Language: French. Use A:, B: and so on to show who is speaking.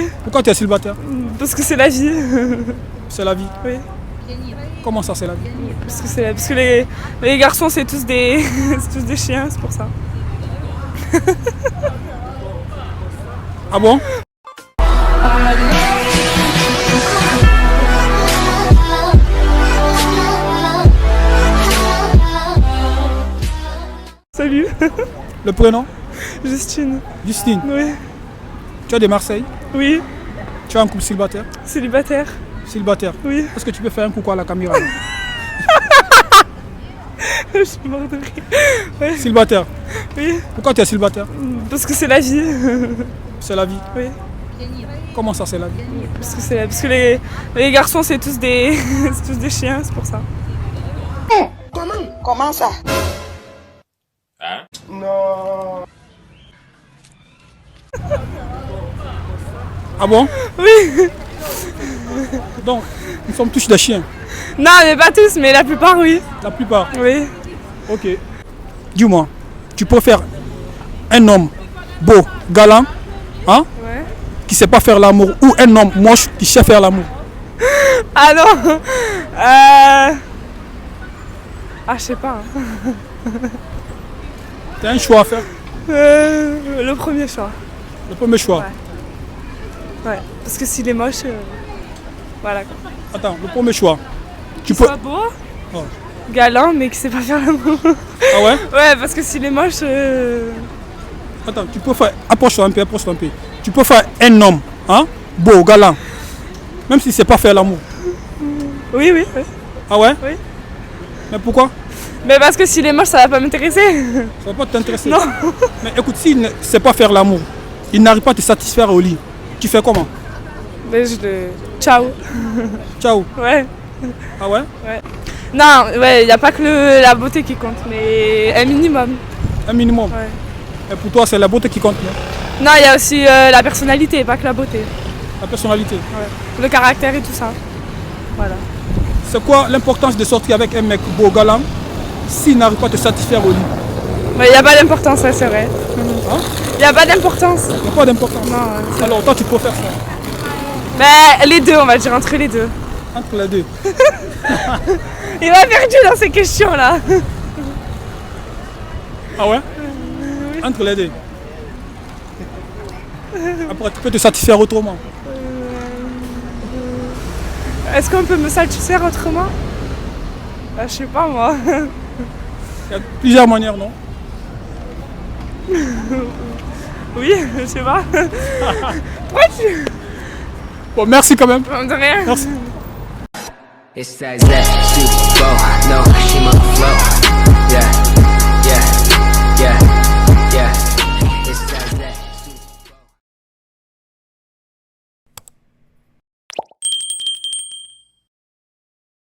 A: Oui.
B: Pourquoi tu es célibataire?
A: Parce que c'est la vie.
B: C'est la vie.
A: Oui.
B: Comment ça, c'est la vie?
A: Parce que les garçons, c'est tous des c'est tous des chiens, c'est pour ça.
B: Ah bon?
A: Salut.
B: Le prénom?
A: Justine.
B: Justine.
A: Oui.
B: Tu es de Marseille?
A: Oui.
B: Tu es un couple célibataire?
A: Célibataire.
B: Célibataire.
A: Oui.
B: Est-ce que tu peux faire un coucou à la caméra?
A: Je suis morte de rire. Ouais.
B: Célibataire.
A: Oui.
B: Pourquoi tu es célibataire?
A: Parce que c'est la vie.
B: C'est la vie.
A: Oui.
B: Comment ça, c'est la vie?
A: Parce que les garçons, c'est tous des c'est tous des chiens, c'est pour ça.
C: Comment ça?
D: Hein?
C: Non.
B: Ah bon?
A: Oui.
B: Donc, nous sommes tous des chiens.
A: Non, mais pas tous, mais la plupart, oui.
B: La plupart.
A: Oui.
B: Ok. Dis-moi, tu préfères un homme beau, galant, hein,
A: Ouais.
B: qui sait pas faire l'amour, ou un homme moche qui sait faire l'amour?
A: Ah non. Ah, je sais pas.
B: Tu as un choix à faire.
A: Le premier choix.
B: Le premier choix.
A: Ouais. Ouais. Parce que s'il est moche, voilà quoi.
B: Attends, le premier choix. Tu
A: Qu'il
B: peux.
A: soit beau,
B: Oh.
A: galant, mais qui sait pas faire l'amour.
B: Ah ouais?
A: Ouais, parce que s'il est moche,
B: Attends, tu peux faire. Approche-toi un peu, approche-toi un peu. Tu peux faire un homme, hein, beau, galant, même si c'est pas faire l'amour.
A: oui, oui, oui.
B: Ah ouais?
A: Oui.
B: Mais pourquoi?
A: Mais parce que s'il est moche, ça va pas m'intéresser.
B: Ça va pas t'intéresser.
A: Non.
B: Mais écoute, s'il ne sait pas faire l'amour, il n'arrive pas à te satisfaire au lit, tu fais comment?
A: Mais je le. Ciao.
B: Ciao.
A: Ouais.
B: Ah ouais?
A: Non, ouais, y a pas que la beauté qui compte, mais un minimum.
B: Un minimum.
A: Ouais.
B: Et pour toi, c'est la beauté qui compte, non?
A: Non, il y a aussi la personnalité, pas que la beauté.
B: La personnalité.
A: Ouais. Le caractère et tout ça. Voilà.
B: C'est quoi l'importance de sortir avec un mec beau, galant, s'il n'arrive pas à te satisfaire au lit?
A: Mais il n'y a pas d'importance, ça c'est vrai.
B: Hein?
A: Il n'y a pas d'importance.
B: Il n'y a pas d'importance.
A: Non, ouais.
B: Alors toi, tu peux faire ça.
A: Mais les deux, on va dire, entre les deux.
B: Entre les deux.
A: Il m'a perdu dans ces questions là.
B: Ah ouais? Entre les deux. Après, tu peux te satisfaire autrement.
A: Est-ce qu'on peut me satisfaire autrement? Je sais pas moi.
B: Il y a plusieurs manières, non?
A: Oui, je sais pas. Pourquoi tu...
B: Bon, merci quand même.
A: De rien.
B: Merci.
E: It's that Super Bowl, no, she my flow.